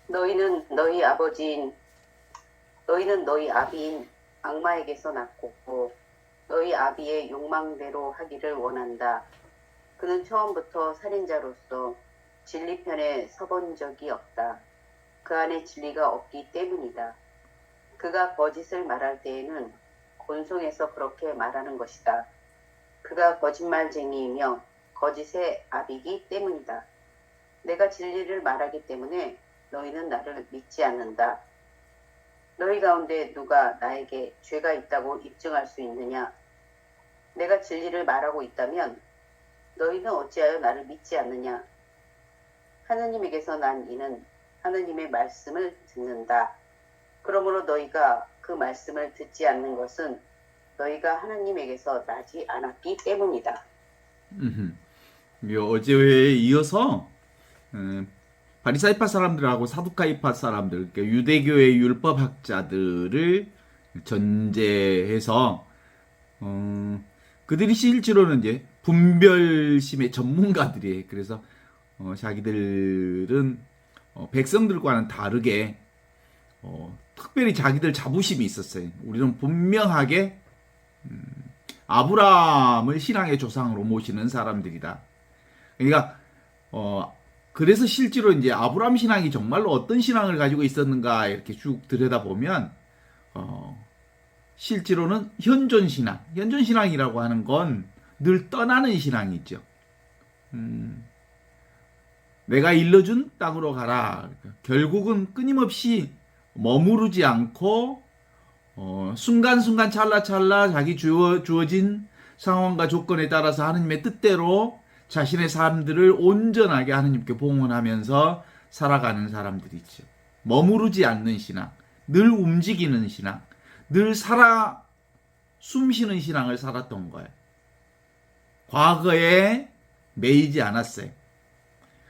너희는 너희 아버지인 너희는 너희 아비인 악마에게서 났고 너희 아비의 욕망대로 하기를 원한다. 그는 처음부터 살인자로서 진리편에 서본 적이 없다. 그 안에 진리가 없기 때문이다. 그가 거짓을 말할 때에는 곤송해서 그렇게 말하는 것이다. 그가 거짓말쟁이이며 거짓의 아비이기 때문이다. 내가 진리를 말하기 때문에 너희는 나를 믿지 않는다. 너희 가운데 누가 나에게 죄가 있다고 입증할 수 있느냐? 내가 진리를 말하고 있다면 너희는 어찌하여 나를 믿지 않느냐? 하느님에게서 난 이는 하느님의 말씀을 듣는다. 그러므로 너희가 그 말씀을 듣지 않는 것은 너희가 하느님에게서 나지 않았기 때문이다. 어제 회에 이어서 바리사이파 사람들하고 사두카이파 사람들, 그러니까 유대교의 율법학자들을 전제해서 그들이 실제로는 이제 분별심의 전문가들이에요. 그래서 자기들은 백성들과는 다르게 특별히 자기들 자부심이 있었어요. 우리는 분명하게 아브라함을 신앙의 조상으로 모시는 사람들이다. 그러니까 그래서 실제로 이제 아브라함 신앙이 정말로 어떤 신앙을 가지고 있었는가 이렇게 쭉 들여다보면 실제로는 현존 신앙이라고 하는 건 늘 떠나는 신앙이죠. 내가 일러준 땅으로 가라. 결국은 끊임없이 머무르지 않고 순간순간 찰나찰나 자기 주어진 상황과 조건에 따라서 하느님의 뜻대로 자신의 삶들을 온전하게 하느님께 봉헌하면서 살아가는 사람들이죠. 머무르지 않는 신앙, 늘 움직이는 신앙, 늘 숨쉬는 신앙을 살았던 거예요. 과거에 매이지 않았어요.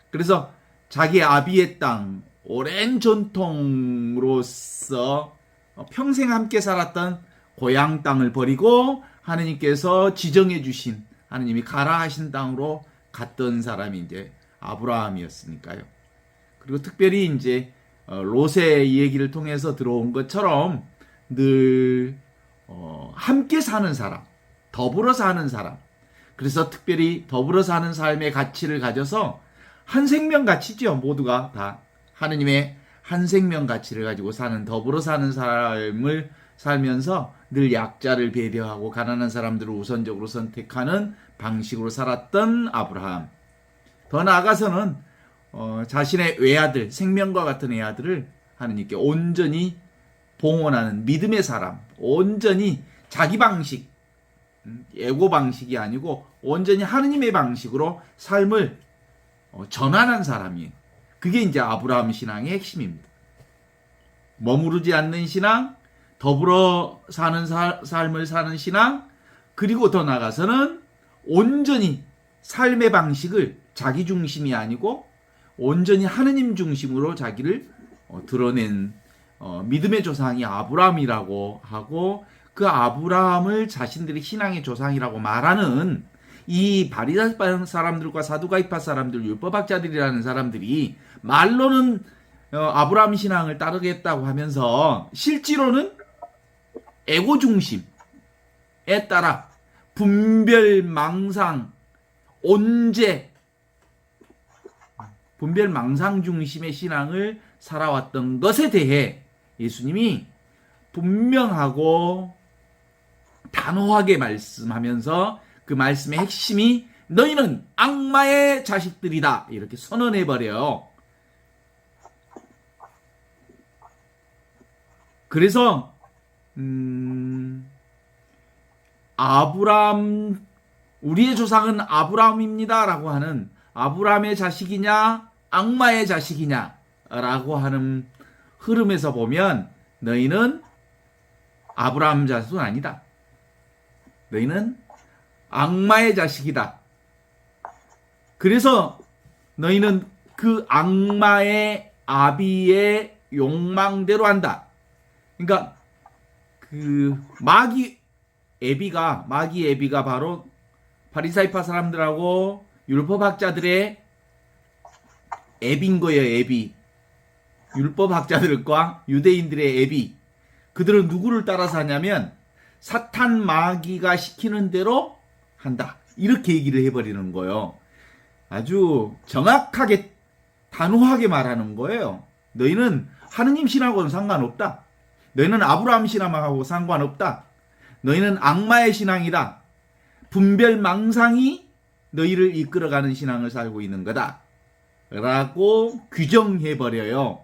그래서 자기 아비의 땅, 오랜 전통으로서 평생 함께 살았던 고향 땅을 버리고 하느님께서 지정해 주신, 하느님이 가라 하신 땅으로 갔던 사람이 이제 아브라함이었으니까요. 그리고 특별히 이제 롯의 얘기를 통해서 들어온 것처럼 늘 함께 사는 사람, 더불어 사는 사람. 그래서 특별히 더불어 사는 삶의 가치를 가져서 한 생명 가치죠. 모두가 다 하느님의 한 생명 가치를 가지고 사는, 더불어 사는 삶을 살면서 늘 약자를 배려하고 가난한 사람들을 우선적으로 선택하는 방식으로 살았던 아브라함. 더 나아가서는 자신의 외아들, 생명과 같은 외아들을 하느님께 온전히 봉헌하는 믿음의 사람, 온전히 자기 방식, 예고 방식이 아니고 온전히 하느님의 방식으로 삶을 전환한 사람이에요. 그게 이제 아브라함 신앙의 핵심입니다. 머무르지 않는 신앙, 더불어 사는 삶을 사는 신앙, 그리고 더 나아가서는 온전히 삶의 방식을 자기 중심이 아니고 온전히 하느님 중심으로 자기를 드러낸 믿음의 조상이 아브라함이라고 하고, 그 아브라함을 자신들의 신앙의 조상이라고 말하는 이 바리사이파 사람들과 사두가이파 사람들, 율법학자들이라는 사람들이 말로는 아브라함 신앙을 따르겠다고 하면서 실제로는 에고 중심에 따라 분별망상 중심의 신앙을 살아왔던 것에 대해 예수님이 분명하고 단호하게 말씀하면서 그 말씀의 핵심이 너희는 악마의 자식들이다 이렇게 선언해버려요. 그래서 아브라함, 우리의 조상은 아브라함입니다 라고 하는, 아브라함의 자식이냐 악마의 자식이냐 라고 하는 흐름에서 보면 너희는 아브라함 자식은 아니다. 너희는 악마의 자식이다. 그래서 너희는 그 악마의 아비의 욕망대로 한다. 그러니까 그 마귀 에비가 바로 바리사이파 사람들하고 율법학자들의 앱인 거예요. 앱이 율법학자들과 유대인들의 애비, 그들은 누구를 따라서 하냐면 사탄 마귀가 시키는 대로 한다. 이렇게 얘기를 해버리는 거예요. 아주 정확하게 단호하게 말하는 거예요. 너희는 하느님 신앙하고는 상관없다. 너희는 아브라함 신앙하고 상관없다. 너희는 악마의 신앙이다. 분별 망상이 너희를 이끌어가는 신앙을 살고 있는 거다. 라고 규정해버려요.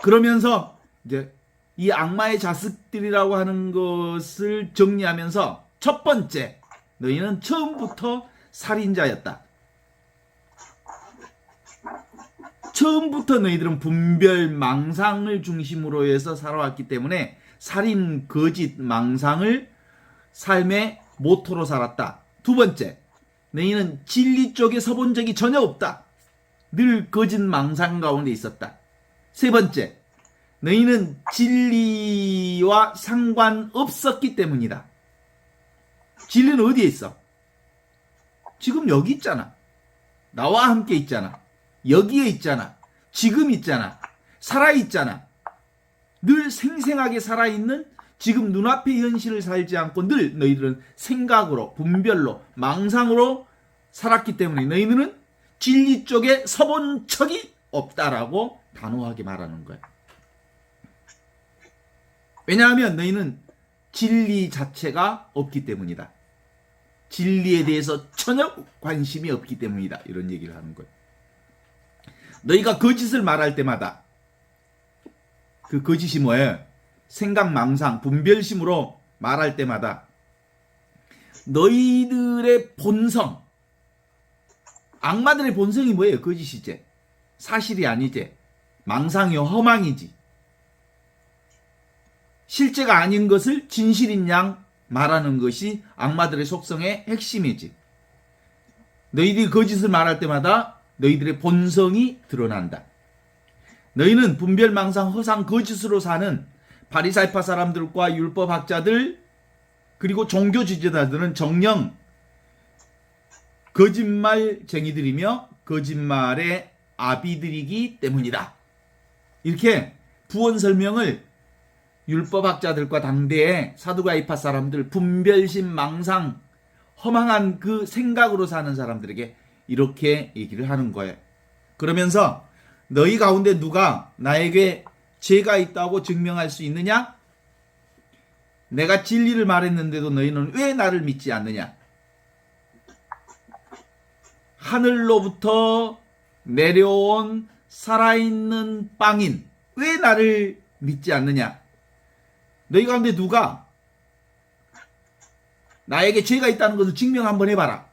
그러면서 이제 이 악마의 자식들이라고 하는 것을 정리하면서 첫 번째, 너희는 처음부터 살인자였다. 처음부터 너희들은 분별 망상을 중심으로 해서 살아왔기 때문에 살인, 거짓, 망상을 삶의 모토로 살았다. 두 번째, 너희는 진리 쪽에 서본 적이 전혀 없다. 늘 거짓 망상 가운데 있었다. 세 번째, 너희는 진리와 상관없었기 때문이다. 진리는 어디에 있어? 지금 여기 있잖아. 나와 함께 있잖아. 여기에 있잖아. 지금 있잖아. 살아있잖아. 늘 생생하게 살아있는 지금 눈앞의 현실을 살지 않고 늘 너희들은 생각으로, 분별로, 망상으로 살았기 때문에 너희들은 진리 쪽에 서본 척이 없다라고 단호하게 말하는 거야. 왜냐하면 너희는 진리 자체가 없기 때문이다. 진리에 대해서 전혀 관심이 없기 때문이다. 이런 얘기를 하는 거예요. 너희가 거짓을 말할 때마다 그 거짓이 뭐예요? 생각, 망상, 분별심으로 말할 때마다 너희들의 본성, 악마들의 본성이 뭐예요? 거짓이지. 사실이 아니지. 망상이요, 허망이지. 실제가 아닌 것을 진실인 양 말하는 것이 악마들의 속성의 핵심이지. 너희들이 거짓을 말할 때마다 너희들의 본성이 드러난다. 너희는 분별, 망상, 허상, 거짓으로 사는 바리사이파 사람들과 율법학자들 그리고 종교 지도자들은 정녕 거짓말쟁이들이며 거짓말의 아비들이기 때문이다. 이렇게 부언 설명을 율법학자들과 당대의 사두가이파 사람들, 분별심, 망상, 허망한 그 생각으로 사는 사람들에게 이렇게 얘기를 하는 거예요. 그러면서 너희 가운데 누가 나에게 죄가 있다고 증명할 수 있느냐? 내가 진리를 말했는데도 너희는 왜 나를 믿지 않느냐? 하늘로부터 내려온 살아있는 빵인 왜 나를 믿지 않느냐? 너희 가운데 누가 나에게 죄가 있다는 것을 증명 한번 해봐라.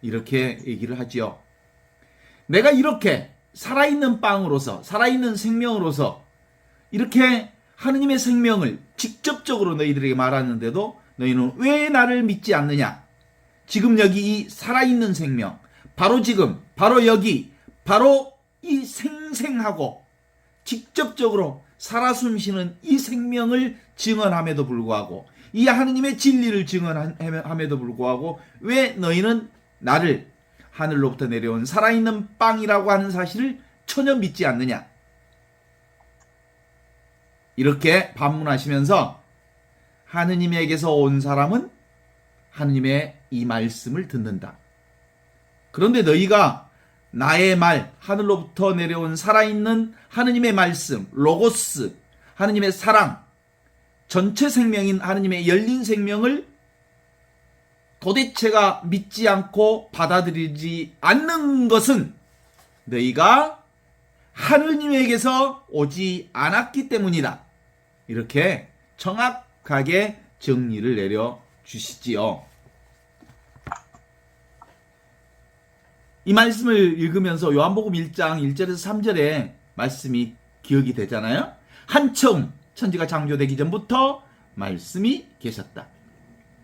이렇게 얘기를 하지요. 내가 이렇게 살아있는 빵으로서, 살아있는 생명으로서 이렇게 하느님의 생명을 직접적으로 너희들에게 말하는데도 너희는 왜 나를 믿지 않느냐? 지금 여기 이 살아있는 생명, 바로 지금, 바로 여기, 바로 이 생생하고 직접적으로 살아 숨쉬는 이 생명을 증언함에도 불구하고 이 하느님의 진리를 증언함에도 불구하고 왜 너희는 나를 하늘로부터 내려온 살아있는 빵이라고 하는 사실을 전혀 믿지 않느냐? 이렇게 반문하시면서 하느님에게서 온 사람은 하느님의 이 말씀을 듣는다. 그런데 너희가 나의 말, 하늘로부터 내려온 살아있는 하느님의 말씀, 로고스, 하느님의 사랑, 전체 생명인 하느님의 열린 생명을 도대체가 믿지 않고 받아들이지 않는 것은 너희가 하느님에게서 오지 않았기 때문이다. 이렇게 정확하게 정리를 내려주시지요. 이 말씀을 읽으면서 요한복음 1장 1절에서 3절에 말씀이 기억이 되잖아요. 한층 천지가 창조되기 전부터 말씀이 계셨다.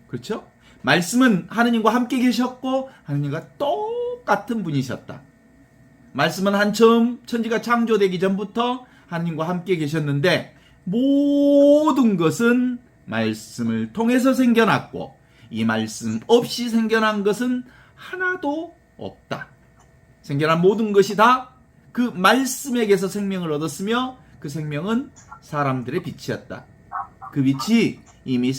그렇죠? 말씀은 하느님과 함께 계셨고 하느님과 똑같은 분이셨다. 말씀은 한처음 천지가 창조되기 전부터 하느님과 함께 계셨는데 모든 것은 말씀을 통해서 생겨났고 이 말씀 없이 생겨난 것은 하나도 없다. 생겨난 모든 것이 다 그 말씀에게서 생명을 얻었으며 그 생명은 사람들의 빛이었다. 그 빛이 이미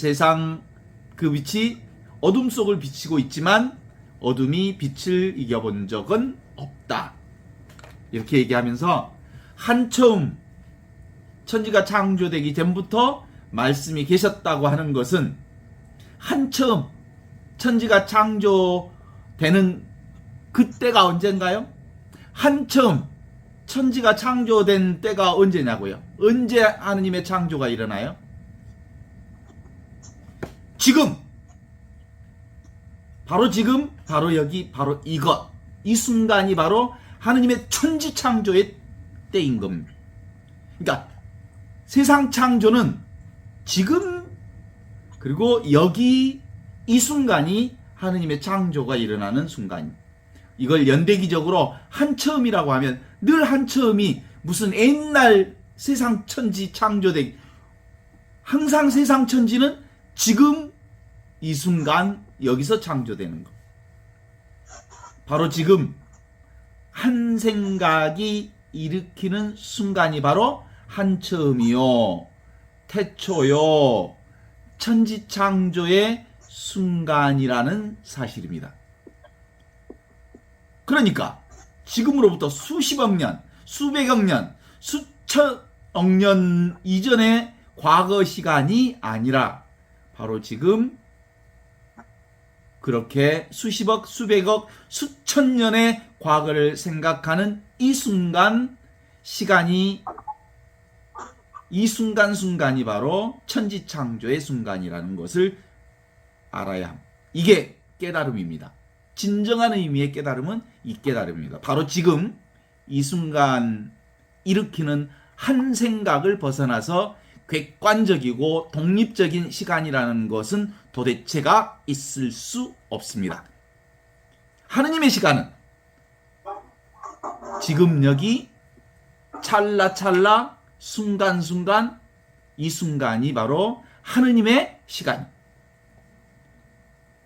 그 빛이 어둠 속을 비치고 있지만 어둠이 빛을 이겨본 적은 없다. 이렇게 얘기하면서 한처음 천지가 창조되기 전부터 말씀이 계셨다고 하는 것은 한처음 천지가 창조되는 그때가 언젠가요? 한처음 천지가 창조된 때가 언제냐고요? 언제 하느님의 창조가 일어나요? 지금! 바로 지금, 바로 여기, 바로 이것. 이 순간이 바로 하느님의 천지 창조의 때인 겁니다. 그러니까 세상 창조는 지금 그리고 여기 이 순간이 하느님의 창조가 일어나는 순간입니다. 이걸 연대기적으로 한처음이라고 하면 늘 한처음이 무슨 옛날 세상 천지 창조되기, 항상 세상 천지는 지금 이 순간 여기서 창조되는 것. 바로 지금 한 생각이 일으키는 순간이 바로 한처음이요, 태초요, 천지 창조의 순간이라는 사실입니다. 그러니까 지금으로부터 수십억 년, 수백억 년, 수천억 년 이전의 과거 시간이 아니라 바로 지금 그렇게 수십억, 수백억, 수천 년의 과거를 생각하는 이 순간 시간이, 이 순간순간이 바로 천지창조의 순간이라는 것을 알아야 합니다. 이게 깨달음입니다. 진정한 의미의 깨달음은 이 깨달음입니다. 바로 지금 이 순간 일으키는 한 생각을 벗어나서 객관적이고 독립적인 시간이라는 것은 도대체가 있을 수 없습니다. 하느님의 시간은 지금 여기 찰나찰나 순간순간, 이 순간이 바로 하느님의 시간.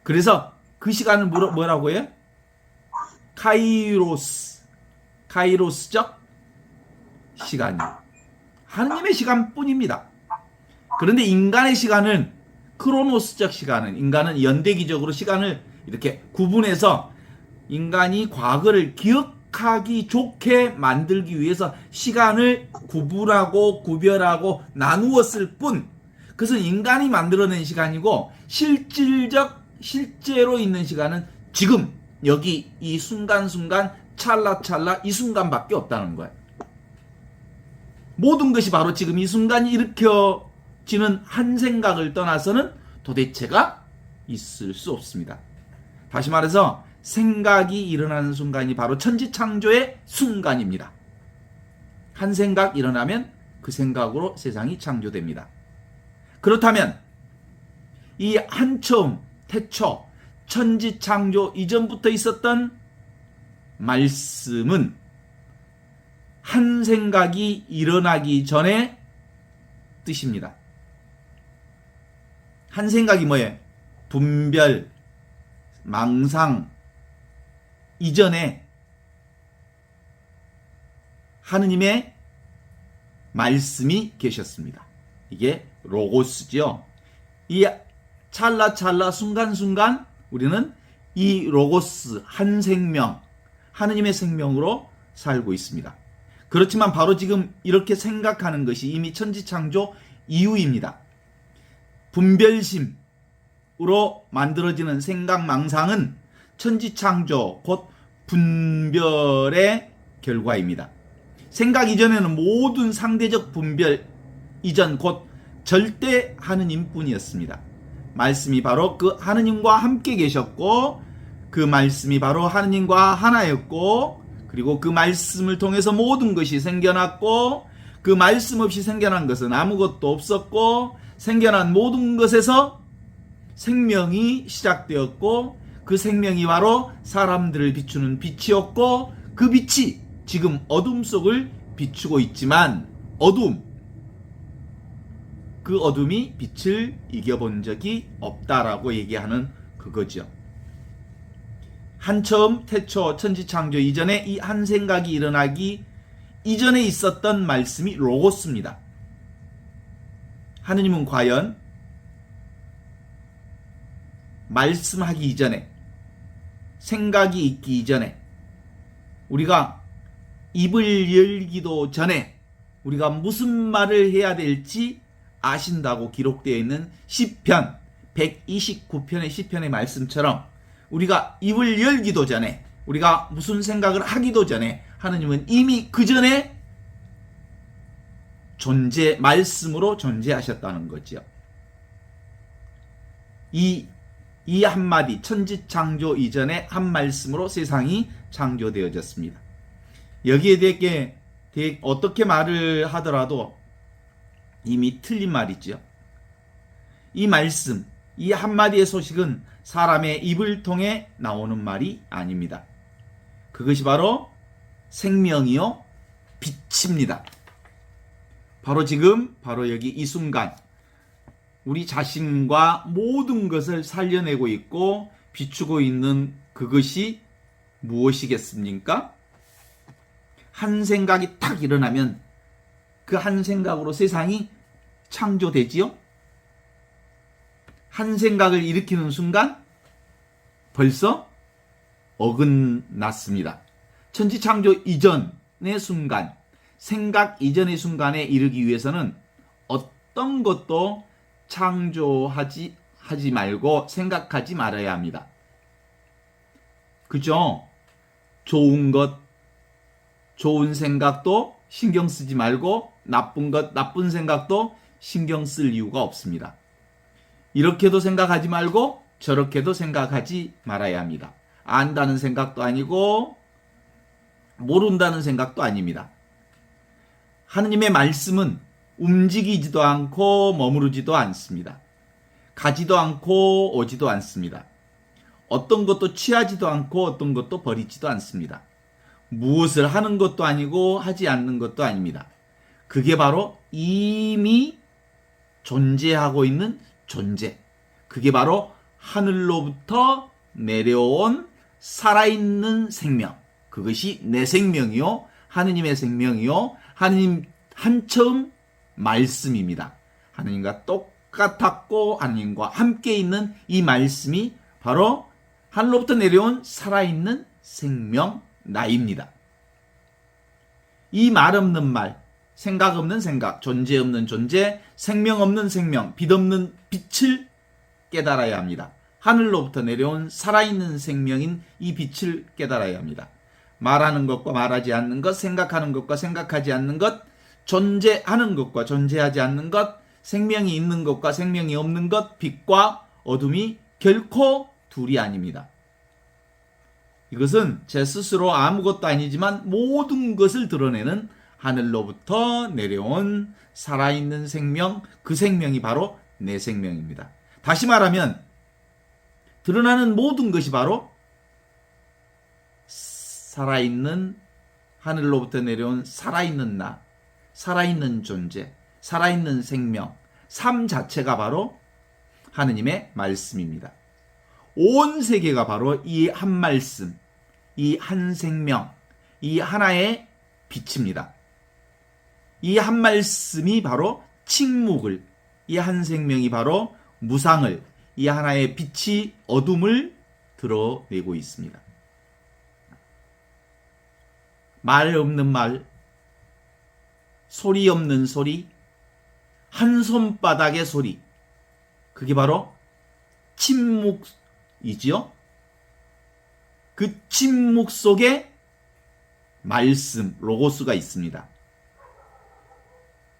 그래서 그 시간을 뭐라고 해요? 카이로스적 시간이에요. 하느님의 시간뿐입니다. 그런데 인간의 시간은 크로노스적 시간은, 인간은 연대기적으로 시간을 이렇게 구분해서 인간이 과거를 기억하기 좋게 만들기 위해서 시간을 구분하고 구별하고 나누었을 뿐, 그것은 인간이 만들어낸 시간이고 실제로 있는 시간은 지금 여기 이 순간순간 찰나찰나 이 순간밖에 없다는 거예요. 모든 것이 바로 지금 이 순간이 일으켜지는 한 생각을 떠나서는 도대체가 있을 수 없습니다. 다시 말해서 생각이 일어나는 순간이 바로 천지창조의 순간입니다. 한 생각 일어나면 그 생각으로 세상이 창조됩니다. 그렇다면 이 한처음, 태초, 천지창조 이전부터 있었던 말씀은 한 생각이 일어나기 전의 뜻입니다. 한 생각이 뭐예요? 분별, 망상 이전에 하느님의 말씀이 계셨습니다. 이게 로고스죠. 이 찰나찰나 순간순간 우리는 이 로고스 한 생명, 하느님의 생명으로 살고 있습니다. 그렇지만 바로 지금 이렇게 생각하는 것이 이미 천지창조 이후입니다. 분별심으로 만들어지는 생각망상은 천지창조 곧 분별의 결과입니다. 생각 이전에는 모든 상대적 분별 이전 곧 절대 하느님뿐이었습니다. 말씀이 바로 그 하느님과 함께 계셨고 그 말씀이 바로 하느님과 하나였고 그리고 그 말씀을 통해서 모든 것이 생겨났고 그 말씀 없이 생겨난 것은 아무것도 없었고 생겨난 모든 것에서 생명이 시작되었고 그 생명이 바로 사람들을 비추는 빛이었고 그 빛이 지금 어둠 속을 비추고 있지만 그 어둠이 빛을 이겨본 적이 없다라고 얘기하는 그거죠. 한처음 태초 천지창조 이전에 이 한 생각이 일어나기 이전에 있었던 말씀이 로고스입니다. 하느님은 과연 말씀하기 이전에, 생각이 있기 이전에, 우리가 입을 열기도 전에 우리가 무슨 말을 해야 될지 아신다고 기록되어 있는 시편 129편의 시편의 말씀처럼 우리가 입을 열기도 전에, 우리가 무슨 생각을 하기도 전에 하느님은 이미 그 전에 말씀으로 존재하셨다는 거죠. 이 한마디, 천지창조 이전에 한 말씀으로 세상이 창조되어졌습니다. 여기에 대해 어떻게 말을 하더라도 이미 틀린 말이죠. 이 말씀, 이 한마디의 소식은 사람의 입을 통해 나오는 말이 아닙니다. 그것이 바로 생명이요 빛입니다. 바로 지금, 바로 여기 이 순간 우리 자신과 모든 것을 살려내고 있고 비추고 있는 그것이 무엇이겠습니까? 한 생각이 딱 일어나면 그 한 생각으로 세상이 창조되지요? 한 생각을 일으키는 순간 벌써 어긋났습니다. 천지창조 이전의 순간, 생각 이전의 순간에 이르기 위해서는 어떤 것도 창조하지 말고 생각하지 말아야 합니다. 그죠? 좋은 것, 좋은 생각도 신경 쓰지 말고 나쁜 것, 나쁜 생각도 신경 쓸 이유가 없습니다. 이렇게도 생각하지 말고 저렇게도 생각하지 말아야 합니다. 안다는 생각도 아니고 모른다는 생각도 아닙니다. 하느님의 말씀은 움직이지도 않고 머무르지도 않습니다. 가지도 않고 오지도 않습니다. 어떤 것도 취하지도 않고 어떤 것도 버리지도 않습니다. 무엇을 하는 것도 아니고 하지 않는 것도 아닙니다. 그게 바로 이미 존재하고 있는 존재. 그게 바로 하늘로부터 내려온 살아있는 생명. 그것이 내 생명이요, 하느님의 생명이요, 하느님 한처음 말씀입니다. 하느님과 똑같았고 하느님과 함께 있는 이 말씀이 바로 하늘로부터 내려온 살아있는 생명 나입니다. 이 말 없는 말, 생각 없는 생각, 존재 없는 존재, 생명 없는 생명, 빛 없는 빛을 깨달아야 합니다. 하늘로부터 내려온 살아있는 생명인 이 빛을 깨달아야 합니다. 말하는 것과 말하지 않는 것, 생각하는 것과 생각하지 않는 것, 존재하는 것과 존재하지 않는 것, 생명이 있는 것과 생명이 없는 것, 빛과 어둠이 결코 둘이 아닙니다. 이것은 제 스스로 아무것도 아니지만 모든 것을 드러내는 하늘로부터 내려온 살아있는 생명, 그 생명이 바로 내 생명입니다. 다시 말하면 드러나는 모든 것이 바로 살아있는, 하늘로부터 내려온 살아있는 나, 살아있는 존재, 살아있는 생명, 삶 자체가 바로 하느님의 말씀입니다. 온 세계가 바로 이 한 말씀, 이 한 생명, 이 하나의 빛입니다. 이 한 말씀이 바로 침묵을, 이 한 생명이 바로 무상을, 이 하나의 빛이 어둠을 드러내고 있습니다. 말 없는 말, 소리 없는 소리, 한 손바닥의 소리, 그게 바로 침묵이지요. 그 침묵 속에 말씀, 로고스가 있습니다.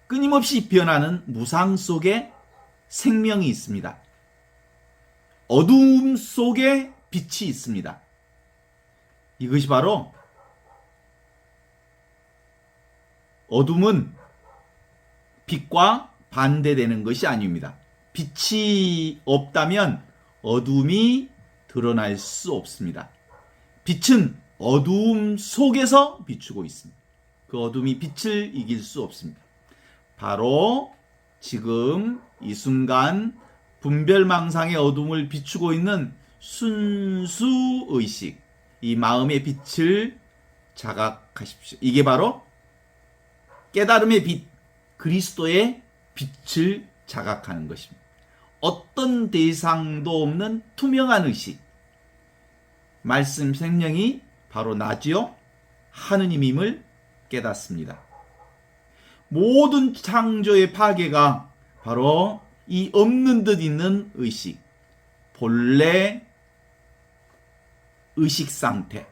끊임없이 변하는 무상 속에 생명이 있습니다. 어두움 속에 빛이 있습니다. 이것이 바로 어둠은 빛과 반대되는 것이 아닙니다. 빛이 없다면 어둠이 드러날 수 없습니다. 빛은 어두움 속에서 비추고 있습니다. 그 어둠이 빛을 이길 수 없습니다. 바로 지금 이 순간 분별망상의 어둠을 비추고 있는 순수의식, 이 마음의 빛을 자각하십시오. 이게 바로 깨달음의 빛, 그리스도의 빛을 자각하는 것입니다. 어떤 대상도 없는 투명한 의식, 말씀 생명이 바로 나지요 하느님임을 깨닫습니다. 모든 창조의 파괴가 바로 이 없는 듯 있는 의식, 본래 의식 상태,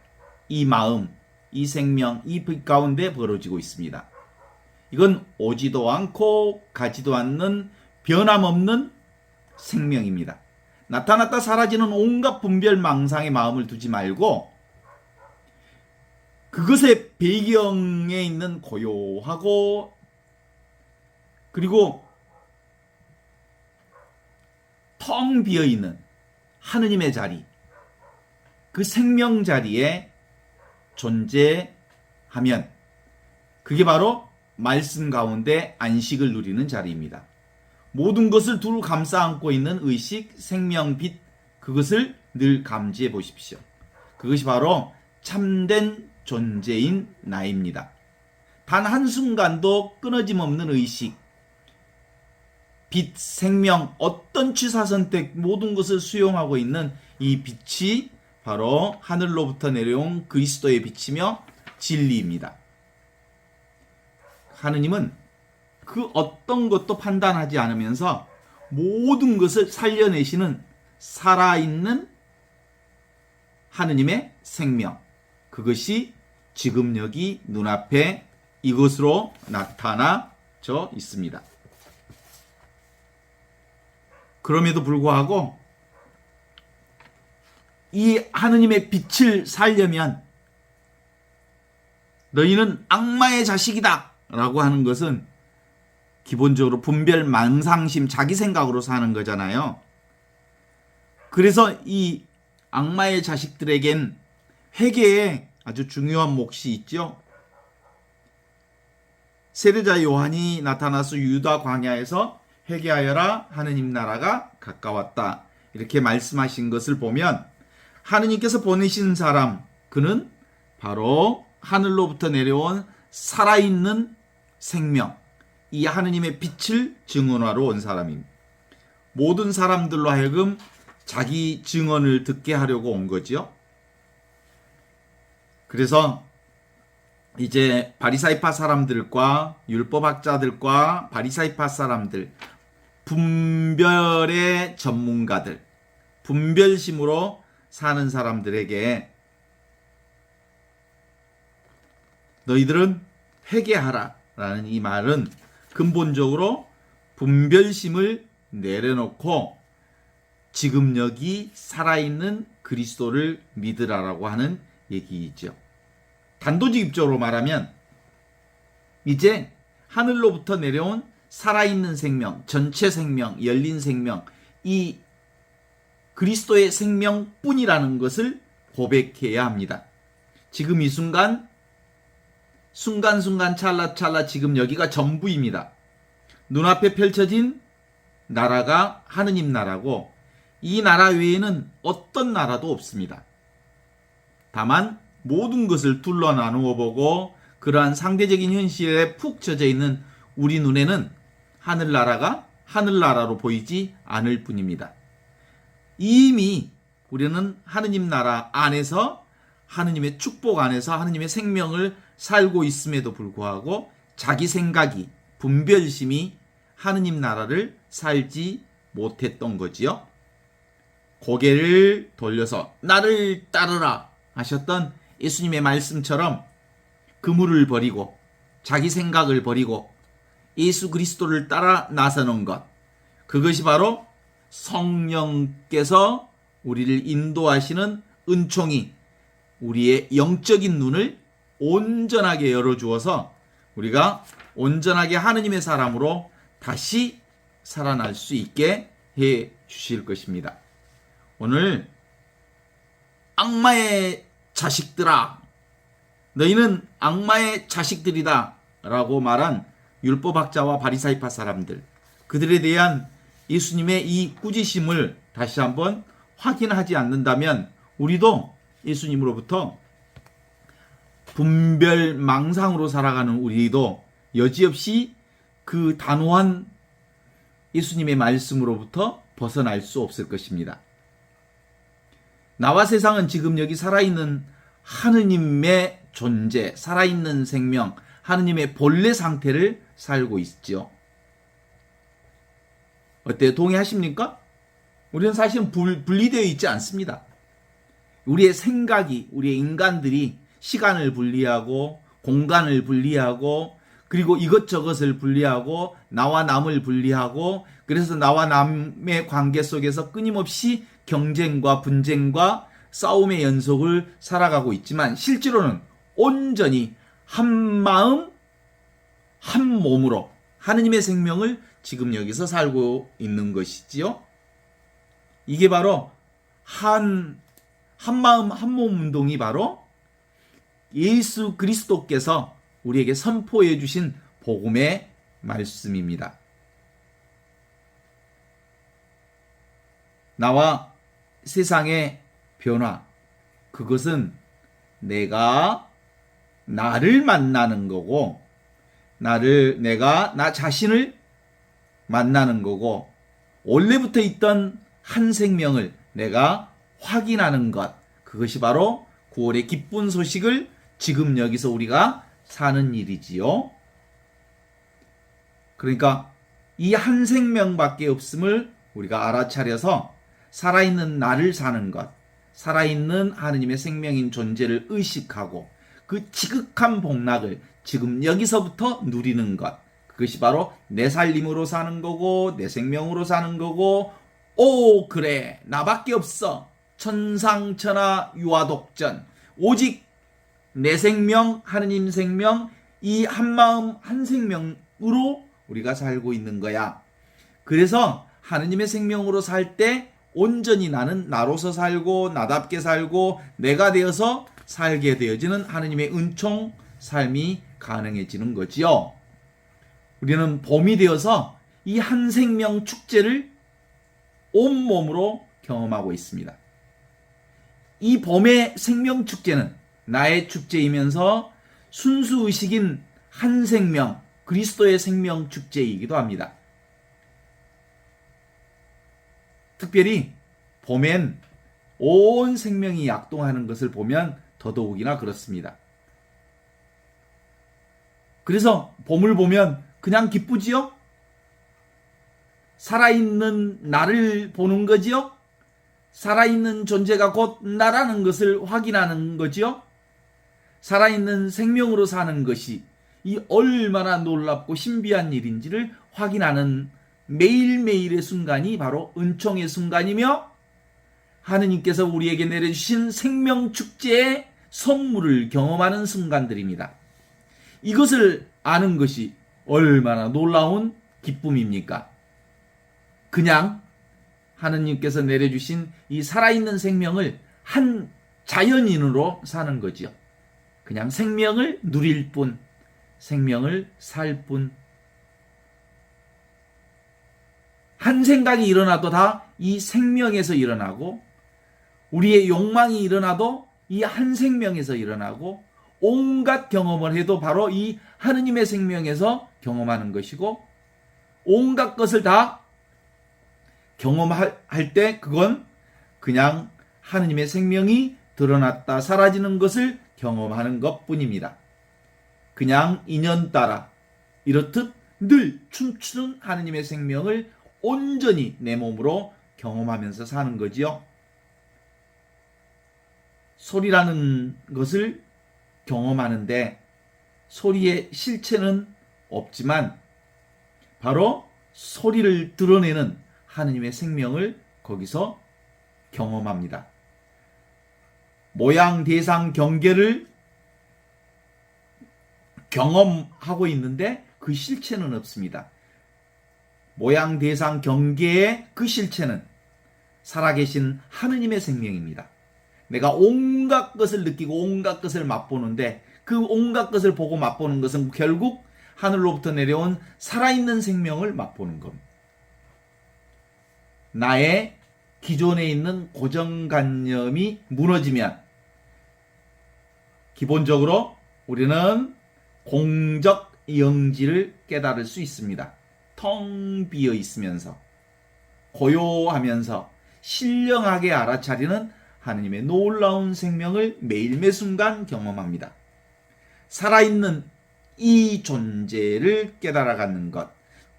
이 마음, 이 생명, 이 빛 가운데 벌어지고 있습니다. 이건 오지도 않고 가지도 않는 변함없는 생명입니다. 나타났다 사라지는 온갖 분별 망상의 마음을 두지 말고 그것의 배경에 있는 고요하고 그리고 텅 비어있는 하느님의 자리, 그 생명 자리에 존재하면 그게 바로 말씀 가운데 안식을 누리는 자리입니다. 모든 것을 두루 감싸 안고 있는 의식, 생명, 빛, 그것을 늘 감지해 보십시오. 그것이 바로 참된 존재인 나입니다. 단 한순간도 끊어짐 없는 의식, 빛, 생명, 어떤 취사선택 모든 것을 수용하고 있는 이 빛이 바로 하늘로부터 내려온 그리스도의 빛이며 진리입니다. 하느님은 그 어떤 것도 판단하지 않으면서 모든 것을 살려내시는 살아있는 하느님의 생명, 그것이 지금 여기 눈앞에 이것으로 나타나져 있습니다. 그럼에도 불구하고 이 하느님의 빛을 살려면 너희는 악마의 자식이다 라고 하는 것은 기본적으로 분별, 망상심, 자기 생각으로 사는 거잖아요. 그래서 이 악마의 자식들에겐 회개에 아주 중요한 몫이 있죠. 세례자 요한이 나타나서 유다 광야에서 회개하여라, 하느님 나라가 가까웠다, 이렇게 말씀하신 것을 보면 하느님께서 보내신 사람, 그는 바로 하늘로부터 내려온 살아있는 생명, 이 하느님의 빛을 증언하러 온 사람입니다. 모든 사람들로 하여금 자기 증언을 듣게 하려고 온 거지요. 그래서 이제 바리사이파 사람들과 율법학자들과 바리사이파 사람들, 분별의 전문가들, 분별심으로 사는 사람들에게 너희들은 회개하라 라는 이 말은 근본적으로 분별심을 내려놓고 지금 여기 살아있는 그리스도를 믿으라라고 하는 얘기이죠. 단도직입적으로 말하면 이제 하늘로부터 내려온 살아있는 생명, 전체 생명, 열린 생명, 이 그리스도의 생명뿐이라는 것을 고백해야 합니다. 지금 이 순간, 순간순간, 찰나찰나 지금 여기가 전부입니다. 눈앞에 펼쳐진 나라가 하느님 나라고 이 나라 외에는 어떤 나라도 없습니다. 다만 모든 것을 둘러 나누어 보고 그러한 상대적인 현실에 푹 젖어 있는 우리 눈에는 하늘나라가 하늘나라로 보이지 않을 뿐입니다. 이미 우리는 하느님 나라 안에서 하느님의 축복 안에서 하느님의 생명을 살고 있음에도 불구하고 자기 생각이, 분별심이 하느님 나라를 살지 못했던 거지요. 고개를 돌려서 나를 따르라 하셨던 예수님의 말씀처럼 그물을 버리고 자기 생각을 버리고 예수 그리스도를 따라 나서는 것, 그것이 바로 성령께서 우리를 인도하시는 은총이 우리의 영적인 눈을 온전하게 열어주어서 우리가 온전하게 하느님의 사람으로 다시 살아날 수 있게 해 주실 것입니다. 오늘 악마의 자식들아, 너희는 악마의 자식들이다 라고 말한 율법학자와 바리사이파 사람들, 그들에 대한 예수님의 이 꾸짖음을 다시 한번 확인하지 않는다면 우리도 예수님으로부터 분별망상으로 살아가는 우리도 여지없이 그 단호한 예수님의 말씀으로부터 벗어날 수 없을 것입니다. 나와 세상은 지금 여기 살아있는 하느님의 존재, 살아있는 생명, 하느님의 본래 상태를 살고 있죠. 어때요? 동의하십니까? 우리는 사실은 분리되어 있지 않습니다. 우리의 생각이, 우리의 인간들이 시간을 분리하고 공간을 분리하고 그리고 이것저것을 분리하고 나와 남을 분리하고 그래서 나와 남의 관계 속에서 끊임없이 경쟁과 분쟁과 싸움의 연속을 살아가고 있지만 실제로는 온전히 한 마음 한 몸으로 하느님의 생명을 지금 여기서 살고 있는 것이지요. 이게 바로 한 마음 한 몸 운동이 바로 예수 그리스도께서 우리에게 선포해 주신 복음의 말씀입니다. 나와 세상의 변화, 그것은 내가 나를 만나는 거고 내가 나 자신을 만나는 거고 원래부터 있던 한 생명을 내가 확인하는 것, 그것이 바로 구원의 기쁜 소식을 지금 여기서 우리가 사는 일이지요. 그러니까 이 한 생명밖에 없음을 우리가 알아차려서 살아있는 나를 사는 것, 살아있는 하느님의 생명인 존재를 의식하고 그 지극한 복락을 지금 여기서부터 누리는 것, 그것이 바로 내 살림으로 사는 거고 내 생명으로 사는 거고 오 그래 나밖에 없어 천상천하 유아독전 오직 내 생명 하느님 생명 이 한마음 한 생명으로 우리가 살고 있는 거야. 그래서 하느님의 생명으로 살 때 온전히 나는 나로서 살고 나답게 살고 내가 되어서 살게 되어지는 하느님의 은총 삶이 가능해지는 거지요. 우리는 봄이 되어서 이 한 생명 축제를 온몸으로 경험하고 있습니다. 이 봄의 생명 축제는 나의 축제이면서 순수의식인 한 생명, 그리스도의 생명 축제이기도 합니다. 특별히 봄엔 온 생명이 약동하는 것을 보면 더더욱이나 그렇습니다. 그래서 봄을 보면 그냥 기쁘지요? 살아있는 나를 보는 거지요? 살아있는 존재가 곧 나라는 것을 확인하는 거지요? 살아있는 생명으로 사는 것이 이 얼마나 놀랍고 신비한 일인지를 확인하는 매일매일의 순간이 바로 은총의 순간이며 하느님께서 우리에게 내려주신 생명축제의 선물을 경험하는 순간들입니다. 이것을 아는 것이 얼마나 놀라운 기쁨입니까? 그냥 하느님께서 내려주신 이 살아있는 생명을 한 자연인으로 사는 거지요. 그냥 생명을 누릴 뿐, 생명을 살 뿐. 한 생각이 일어나도 다 이 생명에서 일어나고 우리의 욕망이 일어나도 이 한 생명에서 일어나고 온갖 경험을 해도 바로 이 하느님의 생명에서 경험하는 것이고 온갖 것을 다 경험할 때 그건 그냥 하느님의 생명이 드러났다 사라지는 것을 경험하는 것뿐입니다. 그냥 인연 따라 이렇듯 늘 춤추는 하느님의 생명을 온전히 내 몸으로 경험하면서 사는 거지요. 소리라는 것을 경험하는데 소리의 실체는 없지만 바로 소리를 드러내는 하느님의 생명을 거기서 경험합니다. 모양, 대상, 경계를 경험하고 있는데 그 실체는 없습니다. 모양, 대상, 경계의 그 실체는 살아계신 하느님의 생명입니다. 내가 온갖 것을 느끼고 온갖 것을 맛보는데 그 온갖 것을 보고 맛보는 것은 결국 하늘로부터 내려온 살아있는 생명을 맛보는 겁니다. 나의 기존에 있는 고정관념이 무너지면 기본적으로 우리는 공적 영지를 깨달을 수 있습니다. 텅 비어 있으면서 고요하면서 신령하게 알아차리는 하느님의 놀라운 생명을 매일 매순간 경험합니다. 살아있는 이 존재를 깨달아 갖는 것,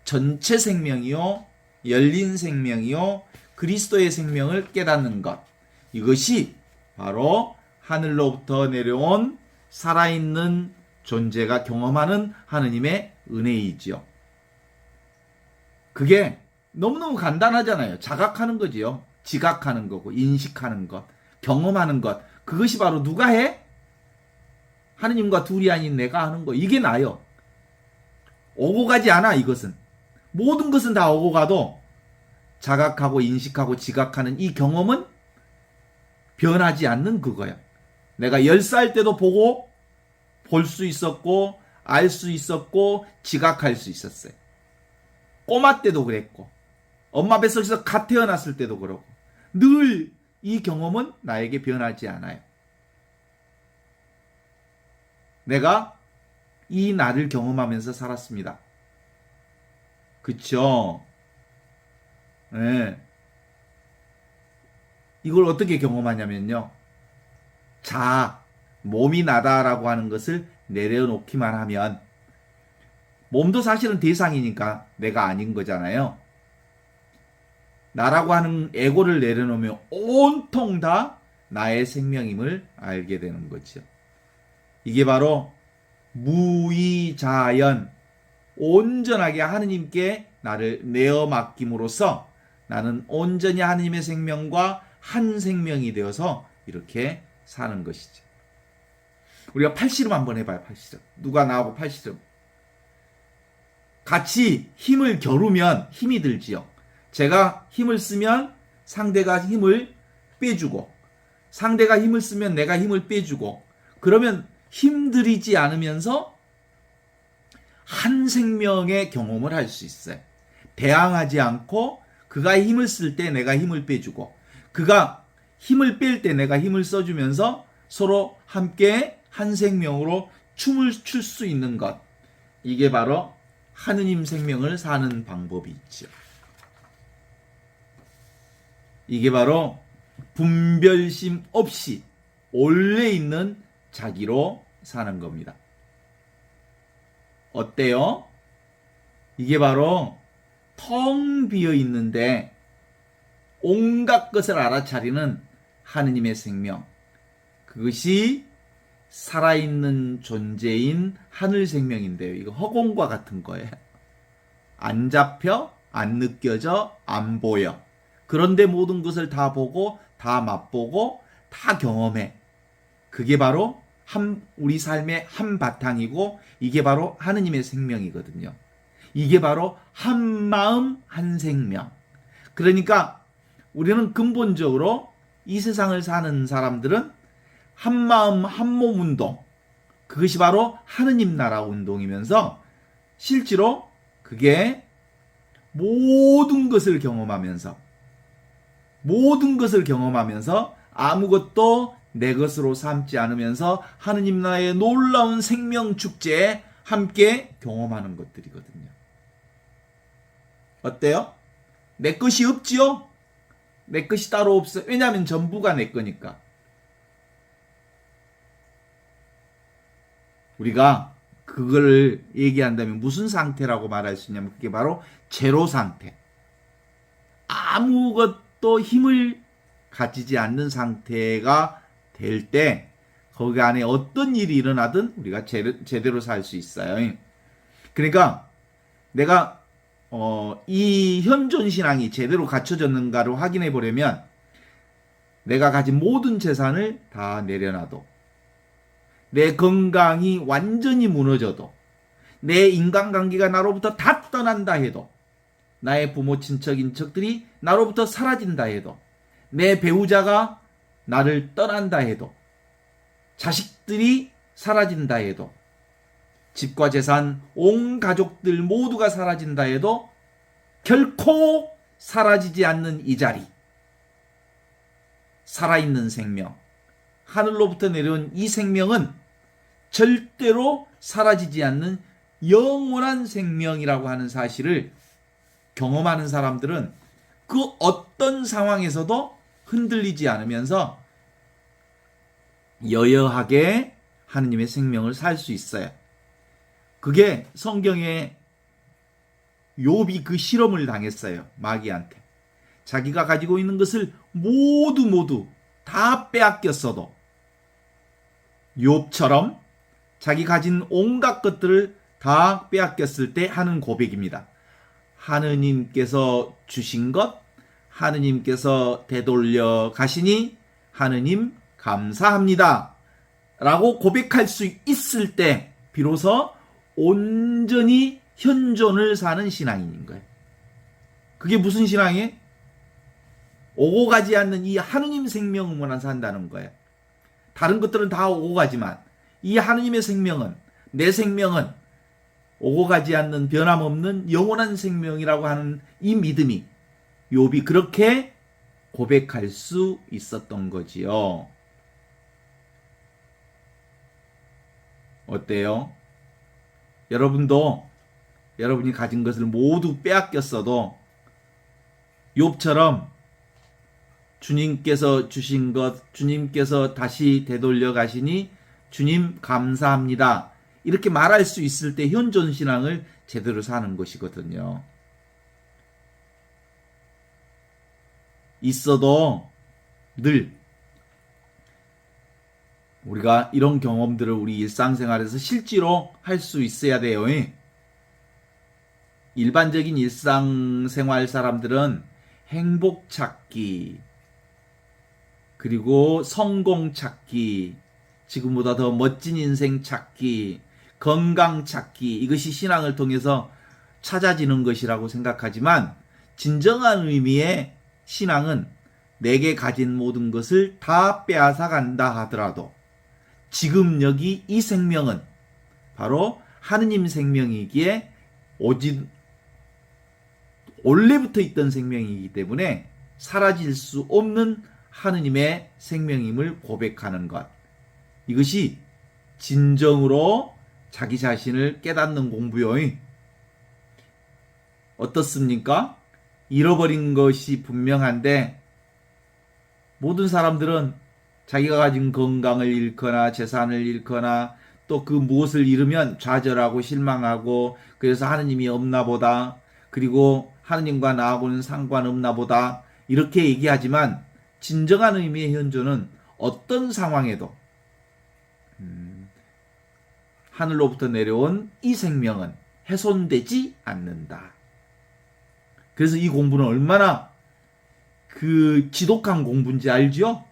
전체 생명이요, 열린 생명이요, 그리스도의 생명을 깨닫는 것, 이것이 바로 하늘로부터 내려온 살아있는 존재가 경험하는 하느님의 은혜이지요. 그게 너무너무 간단하잖아요. 자각하는 거지요. 지각하는 거고, 인식하는 것, 경험하는 것. 그것이 바로 누가 해? 하느님과 둘이 아닌 내가 하는 거. 이게 나요. 오고 가지 않아, 이것은. 모든 것은 다 오고 가도 자각하고 인식하고 지각하는 이 경험은 변하지 않는 그거야. 내가 10살 때도 보고 볼 수 있었고 알 수 있었고 지각할 수 있었어요. 꼬마 때도 그랬고 엄마 뱃속에서 갓 태어났을 때도 그러고 늘 이 경험은 나에게 변하지 않아요. 내가 이 나를 경험하면서 살았습니다. 그쵸? 네. 이걸 어떻게 경험하냐면요. 몸이 나다라고 하는 것을 내려놓기만 하면 몸도 사실은 대상이니까 내가 아닌 거잖아요. 나라고 하는 에고를 내려놓으면 온통 다 나의 생명임을 알게 되는 거죠. 이게 바로 무의자연, 온전하게 하느님께 나를 내어 맡김으로써 나는 온전히 하느님의 생명과 한 생명이 되어서 이렇게 사는 것이죠. 우리가 팔씨름 한번 해봐요. 팔씨름. 누가 나하고 팔씨름. 같이 힘을 겨루면 힘이 들지요. 제가 힘을 쓰면 상대가 힘을 빼주고 상대가 힘을 쓰면 내가 힘을 빼주고 그러면 힘들이지 않으면서 한 생명의 경험을 할 수 있어요. 대항하지 않고 그가 힘을 쓸 때 내가 힘을 빼주고 그가 힘을 뺄 때 내가 힘을 써주면서 서로 함께 한 생명으로 춤을 출 수 있는 것. 이게 바로 하느님 생명을 사는 방법이 있죠. 이게 바로 분별심 없이 원래 있는 자기로 사는 겁니다. 어때요? 이게 바로 텅 비어 있는데 온갖 것을 알아차리는 하느님의 생명. 그것이 살아있는 존재인 하늘 생명인데요. 이거 허공과 같은 거예요. 안 잡혀, 안 느껴져, 안 보여. 그런데 모든 것을 다 보고, 다 맛보고, 다 경험해. 그게 바로 우리 삶의 한바탕이고 이게 바로 하느님의 생명이거든요. 이게 바로 한 마음 한 생명. 그러니까 우리는 근본적으로 이 세상을 사는 사람들은 한 마음 한 몸 운동. 그것이 바로 하느님 나라 운동이면서 실제로 그게 모든 것을 경험하면서 아무것도 내 것으로 삼지 않으면서 하느님 나라의 놀라운 생명 축제에 함께 경험하는 것들이거든요. 어때요? 내 것이 없지요? 내 것이 따로 없어요. 왜냐하면 전부가 내 거니까. 우리가 그걸 얘기한다면 무슨 상태라고 말할 수 있냐면 그게 바로 제로 상태. 아무것도 힘을 가지지 않는 상태가 될 때 거기 안에 어떤 일이 일어나든 우리가 제대로 살 수 있어요. 그러니까 내가 이 현존 신앙이 제대로 갖춰졌는가를 확인해 보려면 내가 가진 모든 재산을 다 내려놔도 내 건강이 완전히 무너져도 내 인간관계가 나로부터 다 떠난다 해도 나의 부모 친척 인척들이 나로부터 사라진다 해도 내 배우자가 나를 떠난다 해도 자식들이 사라진다 해도 집과 재산 온 가족들 모두가 사라진다 해도 결코 사라지지 않는 이 자리 살아있는 생명 하늘로부터 내려온 이 생명은 절대로 사라지지 않는 영원한 생명이라고 하는 사실을 경험하는 사람들은 그 어떤 상황에서도 흔들리지 않으면서 여여하게 하느님의 생명을 살 수 있어요. 그게 성경에 욥이 그 실험을 당했어요. 마귀한테. 자기가 가지고 있는 것을 모두 다 빼앗겼어도 욥처럼 자기 가진 온갖 것들을 다 빼앗겼을 때 하는 고백입니다. 하느님께서 주신 것, 하느님께서 되돌려 가시니 하느님 감사합니다. 라고 고백할 수 있을 때 비로소 온전히 현존을 사는 신앙인 거예요. 그게 무슨 신앙이에요? 오고 가지 않는 이 하느님 생명으로만 산다는 거예요. 다른 것들은 다 오고 가지만 이 하느님의 생명은, 내 생명은 오고 가지 않는 변함없는 영원한 생명이라고 하는 이 믿음이 욥이 그렇게 고백할 수 있었던 거지요. 어때요? 여러분도 여러분이 가진 것을 모두 빼앗겼어도 욥처럼 주님께서 주신 것, 주님께서 다시 되돌려 가시니 주님 감사합니다. 이렇게 말할 수 있을 때 현존 신앙을 제대로 사는 것이거든요. 있어도 늘 우리가 이런 경험들을 우리 일상생활에서 실제로 할 수 있어야 돼요. 일반적인 일상생활 사람들은 행복 찾기, 그리고 성공 찾기, 지금보다 더 멋진 인생 찾기, 건강 찾기, 이것이 신앙을 통해서 찾아지는 것이라고 생각하지만 진정한 의미의 신앙은 내게 가진 모든 것을 다 빼앗아 간다 하더라도 지금 여기 이 생명은 바로 하느님 생명이기에 오직 원래부터 있던 생명이기 때문에 사라질 수 없는 하느님의 생명임을 고백하는 것. 이것이 진정으로 자기 자신을 깨닫는 공부요. 어떻습니까? 잃어버린 것이 분명한데 모든 사람들은 자기가 가진 건강을 잃거나 재산을 잃거나 또 그 무엇을 잃으면 좌절하고 실망하고 그래서 하느님이 없나 보다, 그리고 하느님과 나하고는 상관없나 보다 이렇게 얘기하지만 진정한 의미의 현존은 어떤 상황에도 하늘로부터 내려온 이 생명은 훼손되지 않는다. 그래서 이 공부는 얼마나 그 지독한 공부인지 알죠?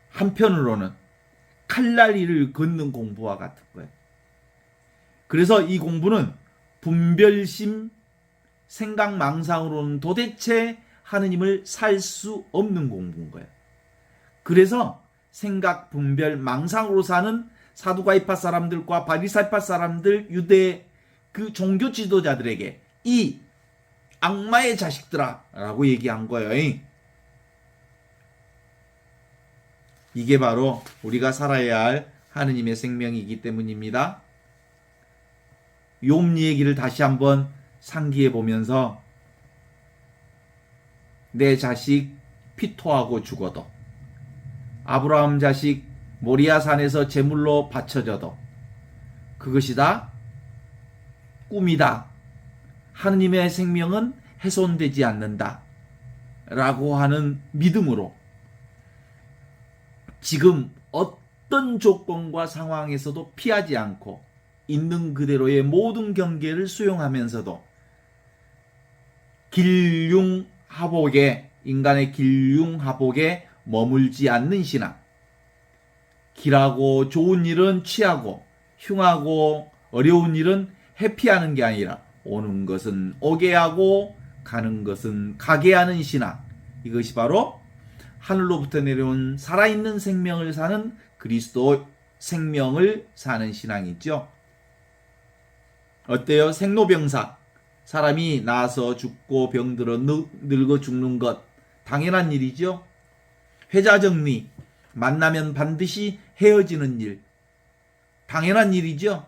한편으로는 칼날이를 걷는 공부와 같은 거예요. 그래서 이 공부는 분별심, 생각망상으로는 도대체 하느님을 살 수 없는 공부인 거예요. 그래서 생각, 분별, 망상으로 사는 사두가이파 사람들과 바리사이파 사람들, 유대 그 종교 지도자들에게 이 악마의 자식들아 라고 얘기한 거예요. 이게 바로 우리가 살아야 할 하느님의 생명이기 때문입니다. 욥 얘기를 다시 한번 상기해 보면서 내 자식 피토하고 죽어도, 아브라함 자식 모리아 산에서 제물로 바쳐져도 그것이 다 꿈이다. 하느님의 생명은 훼손되지 않는다. 라고 하는 믿음으로 지금 어떤 조건과 상황에서도 피하지 않고 있는 그대로의 모든 경계를 수용하면서도 길융하복에, 인간의 길융하복에 머물지 않는 신앙. 길하고 좋은 일은 취하고 흉하고 어려운 일은 회피하는 게 아니라 오는 것은 오게 하고 가는 것은 가게 하는 신앙. 이것이 바로 하늘로부터 내려온 살아있는 생명을 사는 그리스도 생명을 사는 신앙이죠. 어때요? 생로병사. 사람이 나서 죽고 병들어 늙어 죽는 것 당연한 일이죠. 회자정리. 만나면 반드시 헤어지는 일. 당연한 일이죠.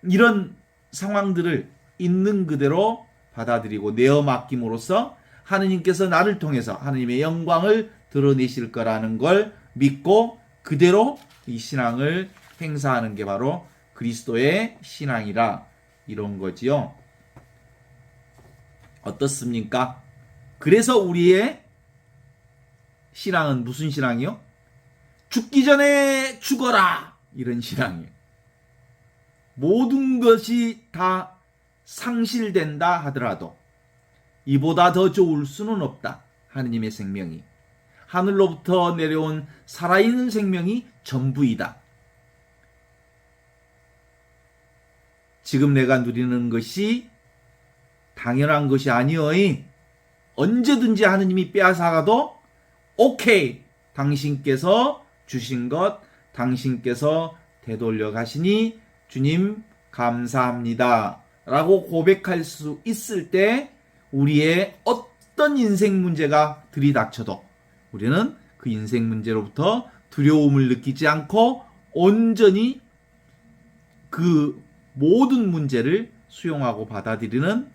이런 상황들을 있는 그대로 받아들이고 내어 맡김으로써 하느님께서 나를 통해서 하느님의 영광을 드러내실 거라는 걸 믿고 그대로 이 신앙을 행사하는 게 바로 그리스도의 신앙이라 이런 거지요. 어떻습니까? 그래서 우리의 신앙은 무슨 신앙이요? 죽기 전에 죽어라! 이런 신앙이에요. 모든 것이 다 상실된다 하더라도 이보다 더 좋을 수는 없다. 하느님의 생명이. 하늘로부터 내려온 살아있는 생명이 전부이다. 지금 내가 누리는 것이 당연한 것이 아니어이 언제든지 하느님이 빼앗아가도 오케이, 당신께서 주신 것 당신께서 되돌려 가시니 주님 감사합니다 라고 고백할 수 있을 때 우리의 어떤 인생 문제가 들이닥쳐도 우리는 그 인생 문제로부터 두려움을 느끼지 않고 온전히 그 모든 문제를 수용하고 받아들이는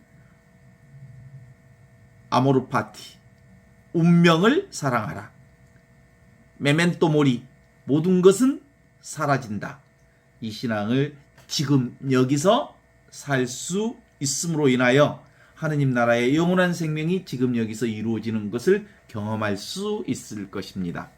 아모르 파티, 운명을 사랑하라, 메멘토 모리, 모든 것은 사라진다. 이 신앙을 지금 여기서 살 수 있음으로 인하여 하느님 나라의 영원한 생명이 지금 여기서 이루어지는 것을 경험할 수 있을 것입니다.